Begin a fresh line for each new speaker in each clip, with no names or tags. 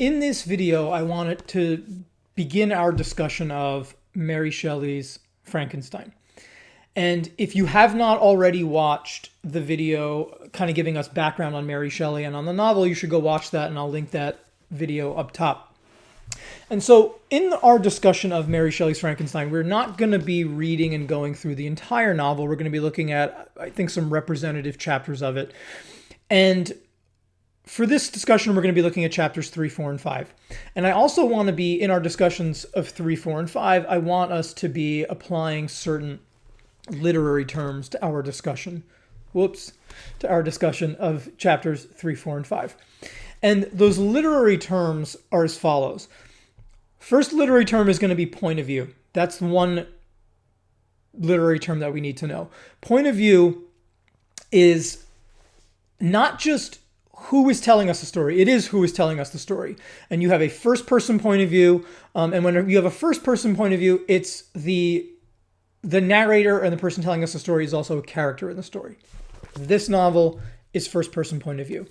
In this video, I wanted to begin our discussion of Mary Shelley's Frankenstein. And if you have not already watched the video kind of giving us background on Mary Shelley and on the novel, you should go watch that, and I'll link that video up top. And so in our discussion of Mary Shelley's Frankenstein, we're not going to be reading and going through the entire novel. We're going to be looking at, I think, some representative chapters of it. And for this discussion, we're going to be looking at chapters 3, 4, and 5. And I also want to be, in our discussions of 3, 4, and 5, I want us to be applying certain literary terms to our discussion. To our discussion of chapters 3, 4, and 5. And those literary terms are as follows. First literary term is going to be point of view. That's one literary term that we need to know. Point of view is not just who is telling us the story. It is who is telling us the story. And you have a first-person point of view. And when you have a first-person point of view, it's the narrator and the person telling us the story is also a character in the story. This novel is first-person point of view.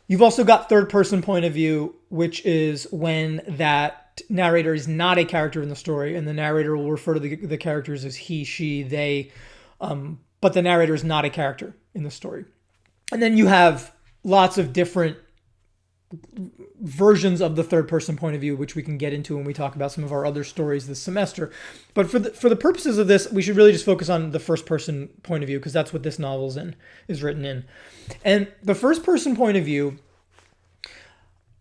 You've also got third-person point of view, which is when that narrator is not a character in the story, and the narrator will refer to the characters as he, she, they, but the narrator is not a character in the story. And then you have lots of different versions of the third-person point of view, which we can get into when we talk about some of our other stories this semester. But for the purposes of this, we should really just focus on the first-person point of view, because that's what this novel is written in. And the first-person point of view,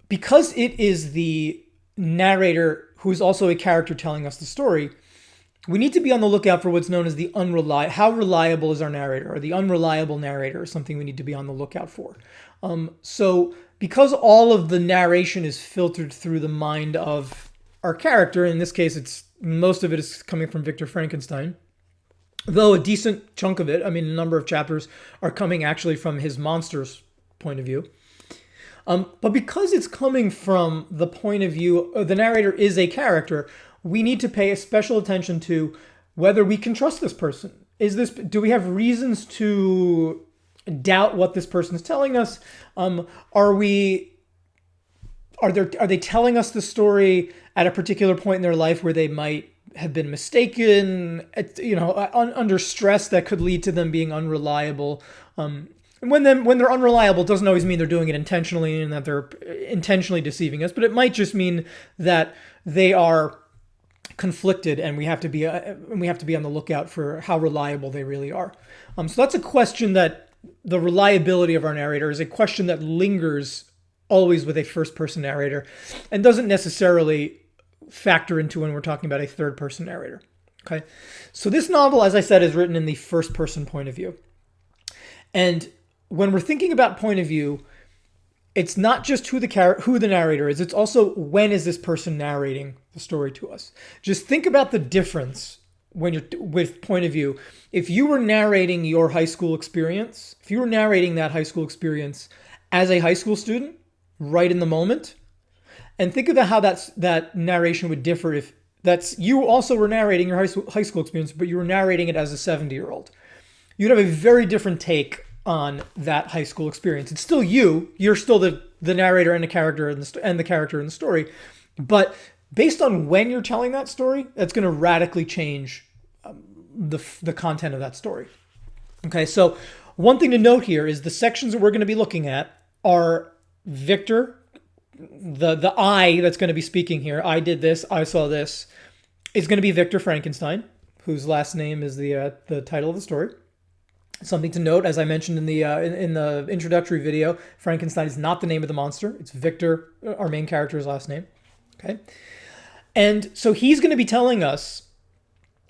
because it is the narrator who is also a character telling us the story, we need to be on the lookout for what's known as the how reliable is our narrator, or the unreliable narrator is something we need to be on the lookout for. So because all of the narration is filtered through the mind of our character, in this case, most of it is coming from Victor Frankenstein, though a decent chunk of it, a number of chapters, are coming actually from his monster's point of view. But because it's coming from the point of view, the narrator is a character, we need to pay a special attention to whether we can trust this person. Do we have reasons to doubt what this person is telling us? Are they telling us the story at a particular point in their life where they might have been mistaken, under stress that could lead to them being unreliable? And when they're unreliable, it doesn't always mean they're doing it intentionally and that they're intentionally deceiving us, but it might just mean that they are conflicted, and we have to be on the lookout for how reliable they really are. So that's a question that the reliability of our narrator is a question that lingers always with a first-person narrator and doesn't necessarily factor into when we're talking about a third-person narrator. Okay, so this novel, as I said, is written in the first-person point of view, and when we're thinking about point of view, it's not just who the narrator is, it's also when is this person narrating the story to us. Just think about the difference when you're with point of view. If you were narrating your high school experience, if you were narrating that high school experience as a high school student, right in the moment, and think about how that narration would differ if you also were narrating your high school experience, but you were narrating it as a 70-year-old. You'd have a very different take on that high school experience. It's still you're still the narrator and the character and the character in the story, but based on when you're telling that story, that's going to radically change the content of that story. Okay, so one thing to note here is the sections that we're going to be looking at are Victor, the I that's going to be speaking here. I did this, I saw this, is going to be Victor Frankenstein, whose last name is the title of the story. Something to note, as I mentioned in the introductory video, Frankenstein is not the name of the monster. It's Victor, our main character's last name. Okay, and so he's going to be telling us,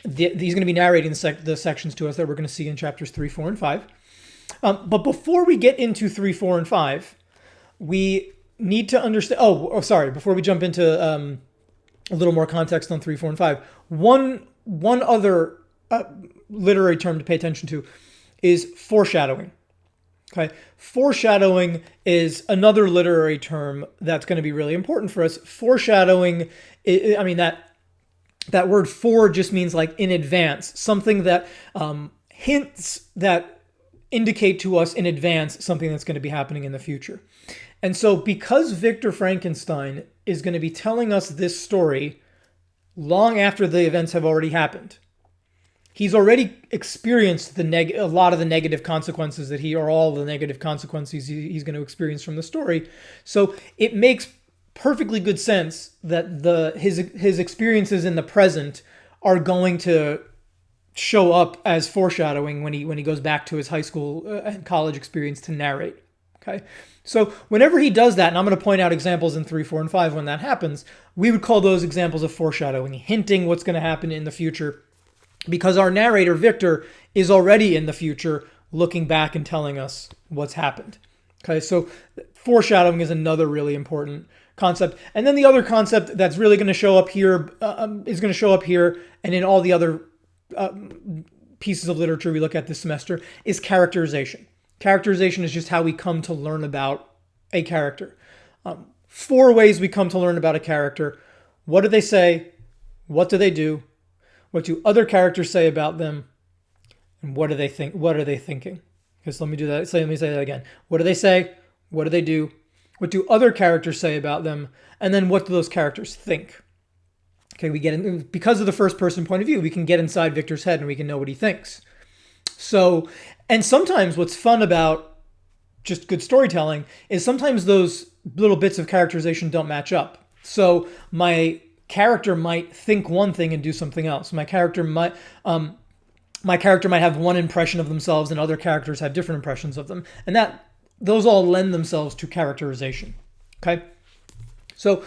he's going to be narrating the sections to us that we're going to see in chapters 3, 4, and 5. But before we get into 3, 4, and 5, we need to understand. Before we jump into a little more context on 3, 4, and 5, one other literary term to pay attention to is foreshadowing. Okay, foreshadowing is another literary term that's going to be really important for us. Foreshadowing, that word "for" just means like in advance, something that hints that indicate to us in advance something that's going to be happening in the future. And so because Victor Frankenstein is going to be telling us this story long after the events have already happened, he's already experienced a lot of the negative consequences or all the negative consequences he's going to experience from the story. So it makes perfectly good sense that his experiences in the present are going to show up as foreshadowing when he goes back to his high school and college experience to narrate. Okay, so whenever he does that, and I'm going to point out examples in 3, 4, and 5 when that happens, we would call those examples of foreshadowing, hinting what's going to happen in the future, because our narrator, Victor, is already in the future, looking back and telling us what's happened. Okay, so foreshadowing is another really important concept. And then the other concept that's really going to show up here is going to show up here and in all the other pieces of literature we look at this semester is characterization. Characterization is just how we come to learn about a character. 4 ways we come to learn about a character. What do they say? What do they do? What do other characters say about them? And what do they think? What are they thinking? Because let me do that. Let me say that again. What do they say? What do they do? What do other characters say about them? And then what do those characters think? Okay, because of the first person point of view, we can get inside Victor's head and we can know what he thinks. So, and sometimes what's fun about just good storytelling is sometimes those little bits of characterization don't match up. So my character might think one thing and do something else. My character might have one impression of themselves and other characters have different impressions of them. And those all lend themselves to characterization. Okay? So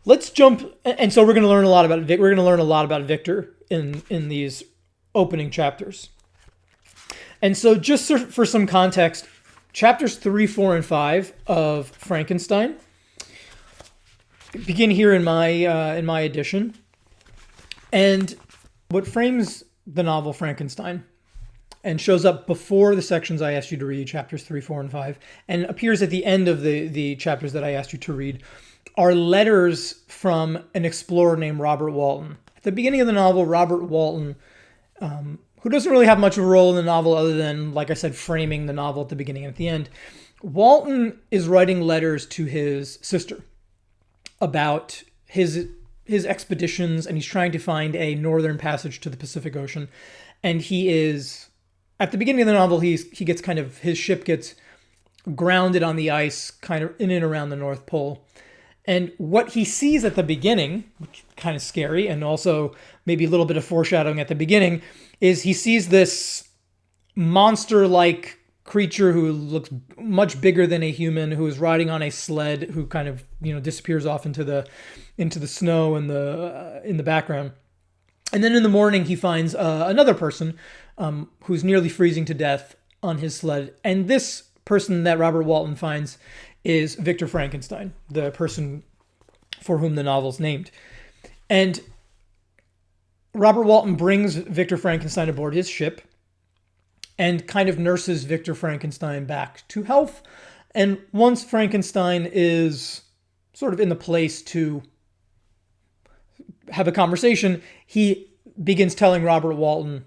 let's jump, and so we're going to learn a lot about Victor. We're going to learn a lot about Victor in these opening chapters. And so just for some context, chapters 3, 4, and 5 of Frankenstein begin here in my edition. And what frames the novel Frankenstein and shows up before the sections I asked you to read, chapters 3, 4, and 5, and appears at the end of the chapters that I asked you to read, are letters from an explorer named Robert Walton. At the beginning of the novel, Robert Walton, who doesn't really have much of a role in the novel other than, like I said, framing the novel at the beginning and at the end, Walton is writing letters to his sister about his expeditions, and he's trying to find a northern passage to the Pacific Ocean. And he is, at the beginning of the novel, his ship gets grounded on the ice kind of in and around the North Pole. And what he sees at the beginning, which is kind of scary, and also maybe a little bit of foreshadowing at the beginning, is he sees this monster-like creature who looks much bigger than a human, who is riding on a sled, who kind of disappears off into the snow in the background. And then in the morning he finds another person who's nearly freezing to death on his sled. And this person that Robert Walton finds is Victor Frankenstein, the person for whom the novel's named. And Robert Walton brings Victor Frankenstein aboard his ship and kind of nurses Victor Frankenstein back to health. And once Frankenstein is sort of in the place to have a conversation, he begins telling Robert Walton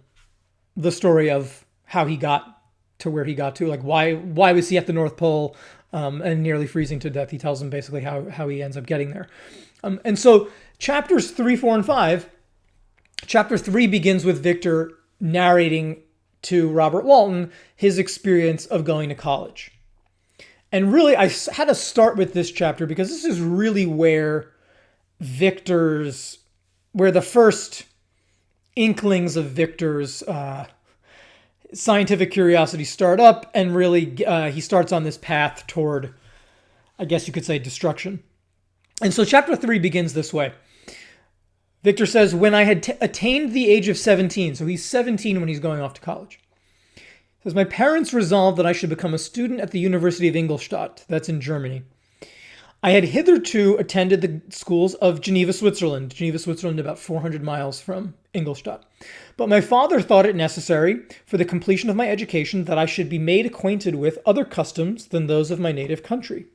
the story of how he got to where he got to, like why was he at the North Pole and nearly freezing to death. He tells him basically how he ends up getting there. And so chapters 3, 4, and 5, chapter 3 begins with Victor narrating to Robert Walton his experience of going to college. And really, I had to start with this chapter because this is really where the first inklings of Victor's scientific curiosity start up, and really he starts on this path toward, I guess you could say, destruction. And so chapter 3 begins this way. Victor says, when I had attained the age of 17, so he's 17 when he's going off to college, he says, my parents resolved that I should become a student at the University of Ingolstadt, that's in Germany. I had hitherto attended the schools of Geneva, Switzerland, about 400 miles from Ingolstadt. But my father thought it necessary for the completion of my education that I should be made acquainted with other customs than those of my native country.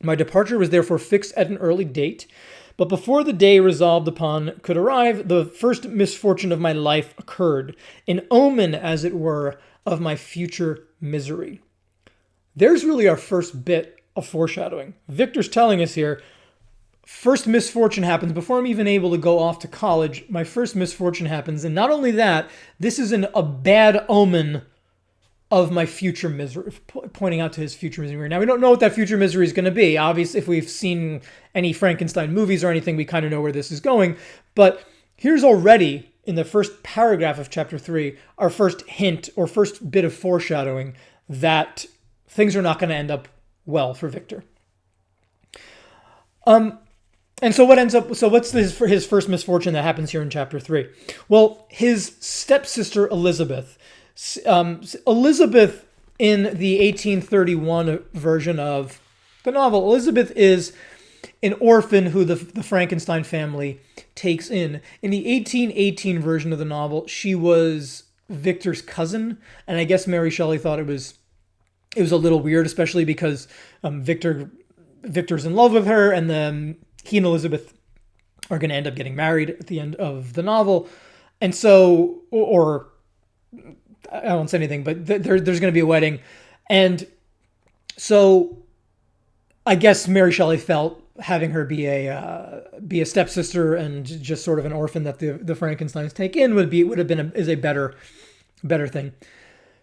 My departure was therefore fixed at an early date, but before the day resolved upon could arrive, the first misfortune of my life occurred, an omen, as it were, of my future misery. There's really our first bit of foreshadowing. Victor's telling us here, first misfortune happens before I'm even able to go off to college. My first misfortune happens. And not only that, this is a bad omen of my future misery, pointing out to his future misery. Now, we don't know what that future misery is going to be. Obviously, if we've seen any Frankenstein movies or anything, we kind of know where this is going. But here's already, in the first paragraph of chapter 3, our first hint or first bit of foreshadowing that things are not going to end up well for Victor. And so what's his first misfortune that happens here in chapter 3? Well, his stepsister Elizabeth, Elizabeth in the 1831 version of the novel, Elizabeth is an orphan who the Frankenstein family takes in. In the 1818 version of the novel, she was Victor's cousin, and I guess Mary Shelley thought it was a little weird, especially because Victor's in love with her, and then he and Elizabeth are going to end up getting married at the end of the novel. And so, or I won't say anything, but there's going to be a wedding. And so I guess Mary Shelley felt having her be a stepsister and just sort of an orphan that the Frankensteins take in would have been a better thing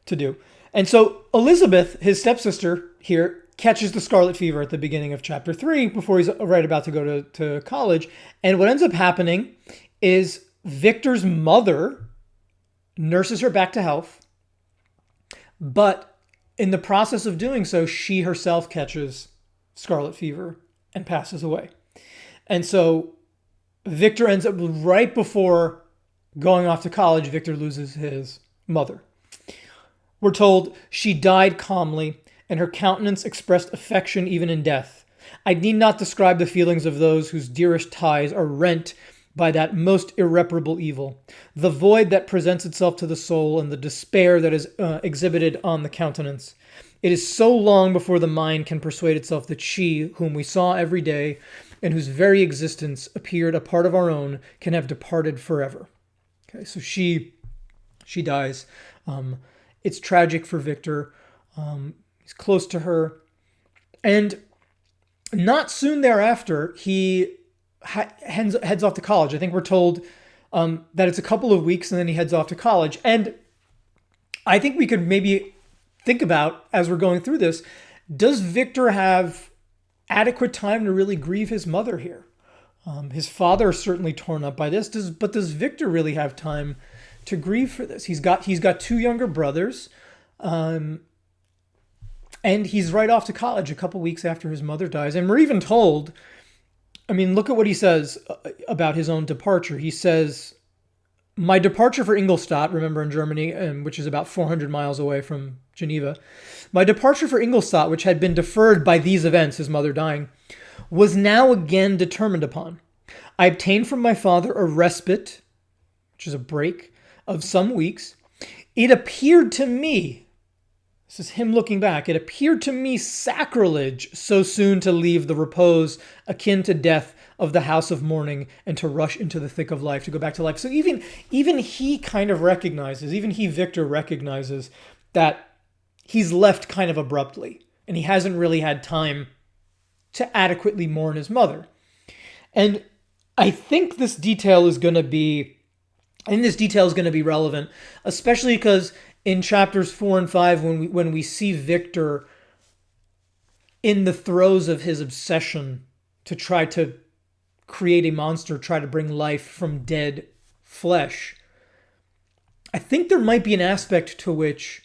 to do. And so Elizabeth, his stepsister here, catches the scarlet fever at the beginning of chapter 3 before he's right about to go to college. And what ends up happening is Victor's mother nurses her back to health, but in the process of doing so, she herself catches scarlet fever and passes away. And so Victor ends up, right before going off to college, Victor loses his mother. We're told she died calmly, and her countenance expressed affection even in death. I need not describe the feelings of those whose dearest ties are rent by that most irreparable evil, the void that presents itself to the soul and the despair that is exhibited on the countenance. It is so long before the mind can persuade itself that she, whom we saw every day, and whose very existence appeared a part of our own, can have departed forever. Okay, so she dies. It's tragic for Victor. He's close to her. And not soon thereafter, he heads off to college. I think we're told that it's a couple of weeks and then he heads off to college. And I think we could maybe think about, as we're going through this, does Victor have adequate time to really grieve his mother here? His father is certainly torn up by this, but does Victor really have time to grieve for this? He's got 2 younger brothers, and he's right off to college a couple weeks after his mother dies. And we're even told, I mean, look at what he says about his own departure. He says, my departure for Ingolstadt, remember in Germany, which is about 400 miles away from Geneva, my departure for Ingolstadt, which had been deferred by these events, his mother dying, was now again determined upon. I obtained from my father a respite, which is a break, of some weeks. It appeared to me, this is him looking back, it appeared to me sacrilege so soon to leave the repose akin to death of the house of mourning and to rush into the thick of life, to go back to life. So even he kind of recognizes, even he, Victor, recognizes that he's left kind of abruptly and he hasn't really had time to adequately mourn his mother. And I think this detail is going to be relevant, especially because in chapters 4 and 5, when we see Victor in the throes of his obsession to try to create a monster, try to bring life from dead flesh, I think there might be an aspect to which,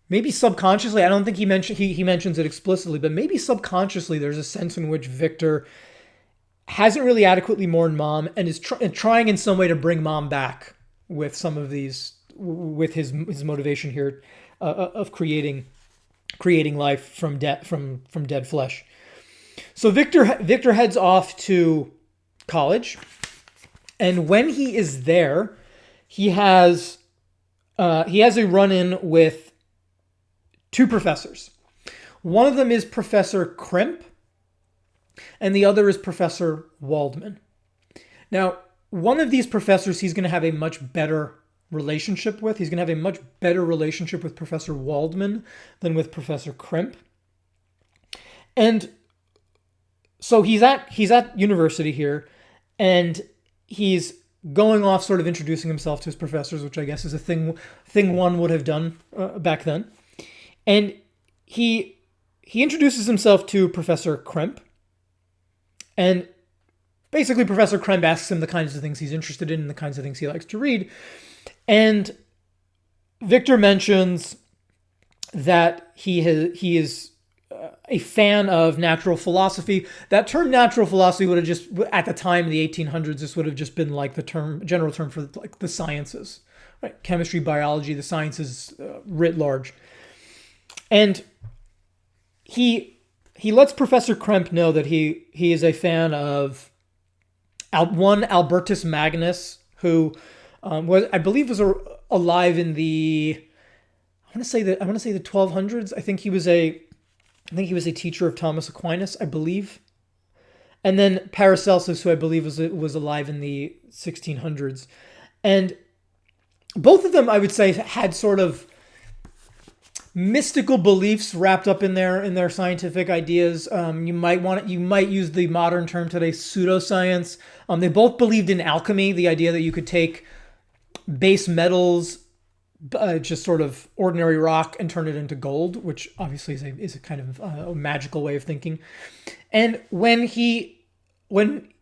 maybe subconsciously, I don't think he mentions it explicitly, but maybe subconsciously there's a sense in which Victor hasn't really adequately mourned mom and is trying in some way to bring mom back with some of these, with his motivation here of creating life from dead flesh. So Victor heads off to college, and when he is there, he has a run-in with 2 professors. One of them is Professor Kremp, and the other is Professor Waldman. Now, one of these professors he's going to have a much better relationship with. He's going to have a much better relationship with Professor Waldman than with Professor Kremp. And so he's at university here, and he's going off, sort of introducing himself to his professors, which I guess is a thing one would have done back then. And he introduces himself to Professor Kremp, and basically Professor Kremp asks him the kinds of things he's interested in and the kinds of things he likes to read. And Victor mentions that he is a fan of natural philosophy. That term natural philosophy would have just, at the time in the 1800s, this would have just been like the general term for like the sciences, right? Chemistry, biology, the sciences writ large. And he lets Professor Kremp know that he is a fan of Albertus Magnus, who I believe was alive in the I want to say the 1200s. I think he was a teacher of Thomas Aquinas, I believe. And then Paracelsus, who I believe was alive in the 1600s. And both of them, I would say, had sort of mystical beliefs wrapped up in their scientific ideas. You might use the modern term today, pseudoscience. They both believed in alchemy, the idea that you could take base metals, just sort of ordinary rock, and turn it into gold, which obviously is a kind of a magical way of thinking. And when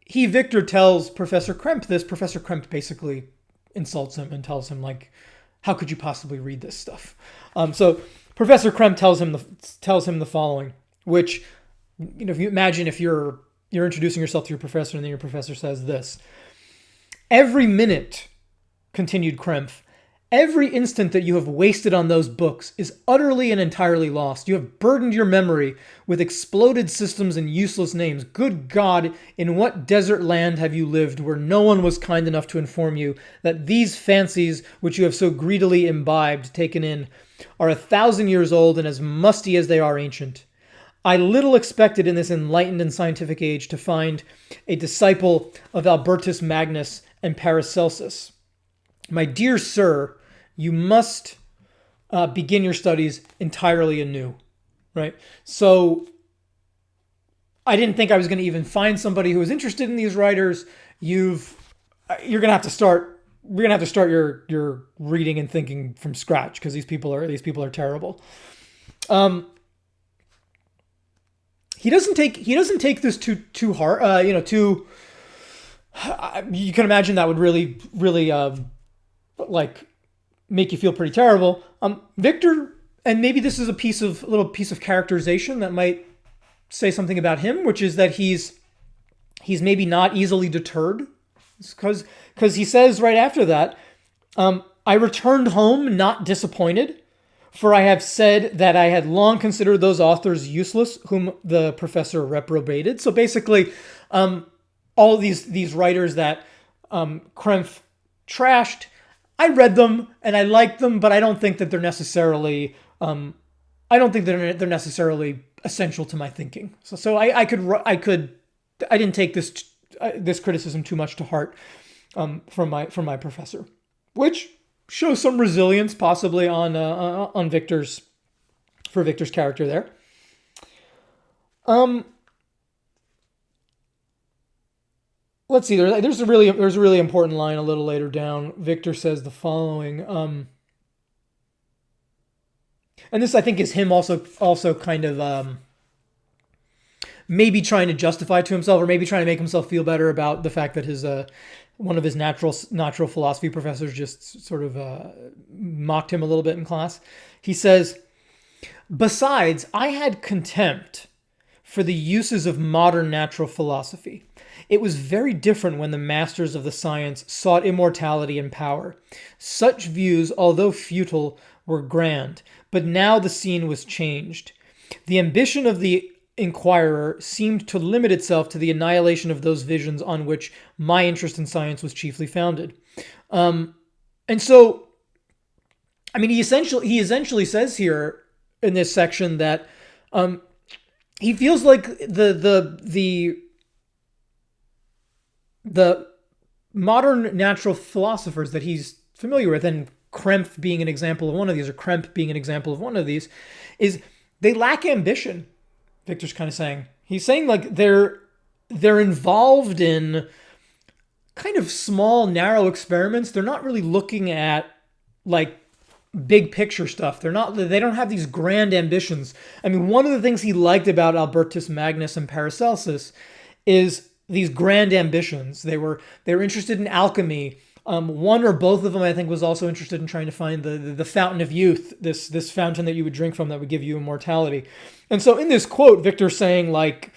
Victor tells Professor Kremp this, Professor Kremp basically insults him and tells him, like, how could you possibly read this stuff? So Professor Kremp tells him the following, which, if you imagine if you're introducing yourself to your professor and then your professor says this: every minute, continued Kremp, every instant that you have wasted on those books is utterly and entirely lost. You have burdened your memory with exploded systems and useless names. Good God, in what desert land have you lived where no one was kind enough to inform you that these fancies which you have so greedily imbibed, taken in, are 1,000 years old and as musty as they are ancient? I little expected in this enlightened and scientific age to find a disciple of Albertus Magnus and Paracelsus. My dear sir, you must begin your studies entirely anew, right? So I didn't think I was going to even find somebody who was interested in these writers. You're going to have to start. We're going to have to start your reading and thinking from scratch, because these people are terrible. He doesn't take this too hard. You can imagine that would really like make you feel pretty terrible. Victor, and maybe this is a little piece of characterization that might say something about him, which is that he's maybe not easily deterred, because he says right after that, I returned home not disappointed, for I have said that I had long considered those authors useless whom the professor reprobated. So basically, all these writers that Kremp trashed, I read them and I liked them, but I don't think that they're necessarily they're necessarily essential to my thinking. So I didn't take this criticism too much to heart from my professor, which shows some resilience possibly on Victor's character there. Let's see. There's a really important line a little later down. Victor says the following, and this I think is him also kind of maybe trying to justify to himself, or maybe trying to make himself feel better about the fact that his one of his natural philosophy professors just sort of mocked him a little bit in class. He says, "Besides, I had contempt for the uses of modern natural philosophy. It was very different when the masters of the science sought immortality and power. Such views, although futile, were grand, but now the scene was changed. The ambition of the inquirer seemed to limit itself to the annihilation of those visions on which my interest in science was chiefly founded." And so, I mean, he essentially says here in this section that he feels like the modern natural philosophers that he's familiar with, and Kremp being an example of one of these, is they lack ambition. Victor's kind of saying? He's saying like they're involved in kind of small, narrow experiments. They're not really looking at like big picture stuff. They don't have these grand ambitions. I mean, one of the things he liked about Albertus Magnus and Paracelsus is these grand ambitions. They were interested in alchemy. One or both of them, I think, was also interested in trying to find the fountain of youth, this fountain that you would drink from that would give you immortality. And so in this quote, Victor's saying like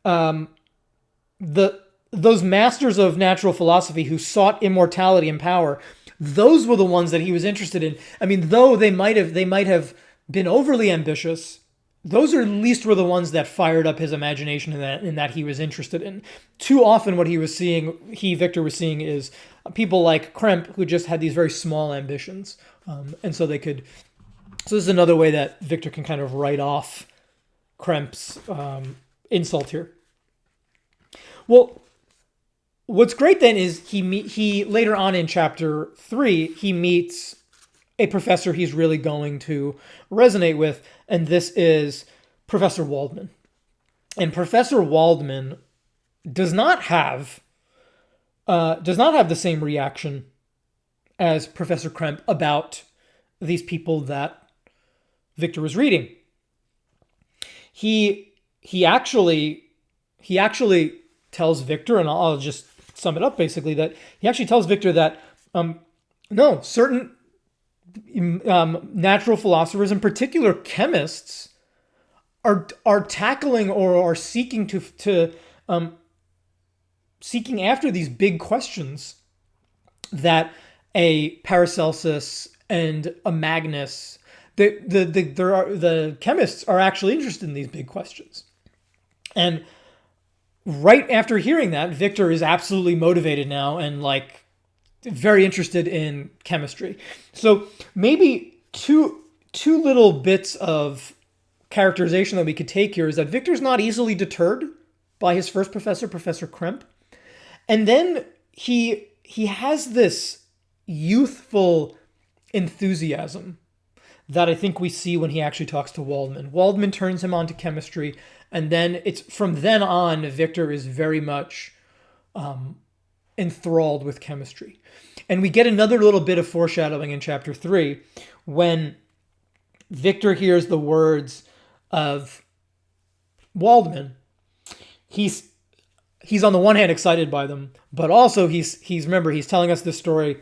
those masters of natural philosophy who sought immortality and power, those were the ones that he was interested in. I mean, though they might have been overly ambitious, those are at least were the ones that fired up his imagination in that he was interested in. Too often what Victor was seeing is people like Krempe who just had these very small ambitions. And so this is another way that Victor can kind of write off Krempe's insult here. Well, what's great then is he later on in chapter 3, he meets a professor he's really going to resonate with, and this is Professor Waldman. And Professor Waldman does not have the same reaction as Professor Krempe about these people that Victor was reading. He actually tells Victor, and I'll just sum it up basically, that he actually tells Victor that no, certain natural philosophers, in particular chemists, are tackling or are seeking seeking after these big questions that a Paracelsus and a Magnus, the chemists are actually interested in these big questions. And right after hearing that, Victor is absolutely motivated now and like very interested in chemistry. So maybe two little bits of characterization that we could take here is that Victor's not easily deterred by his first professor, Professor Krempe. And then he has this youthful enthusiasm that I think we see when he actually talks to Waldman. Waldman turns him on to chemistry, and then it's from then on, Victor is very much enthralled with chemistry. And we get another little bit of foreshadowing in chapter 3 when Victor hears the words of Waldman. He's on the one hand excited by them, but also he's telling us this story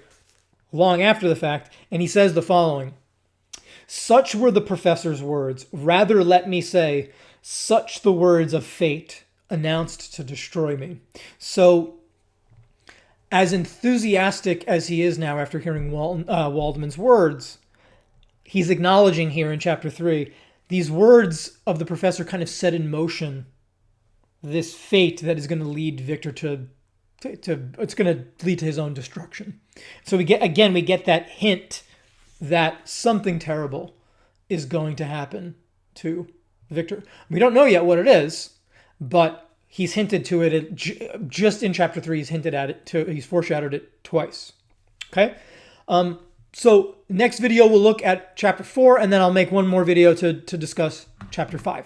long after the fact, and he says the following: "Such were the professor's words, rather let me say, such the words of fate announced to destroy me." So, as enthusiastic as he is now after hearing Waldman's words, he's acknowledging here in chapter 3, these words of the professor kind of set in motion this fate that is going to lead Victor to it's going to lead to his own destruction. So we get that hint that something terrible is going to happen to Victor. We don't know yet what it is, but he's hinted to it just in chapter 3. He's hinted at it he's foreshadowed it twice. Okay. So next video we'll look at chapter 4, and then I'll make one more video to discuss chapter 5.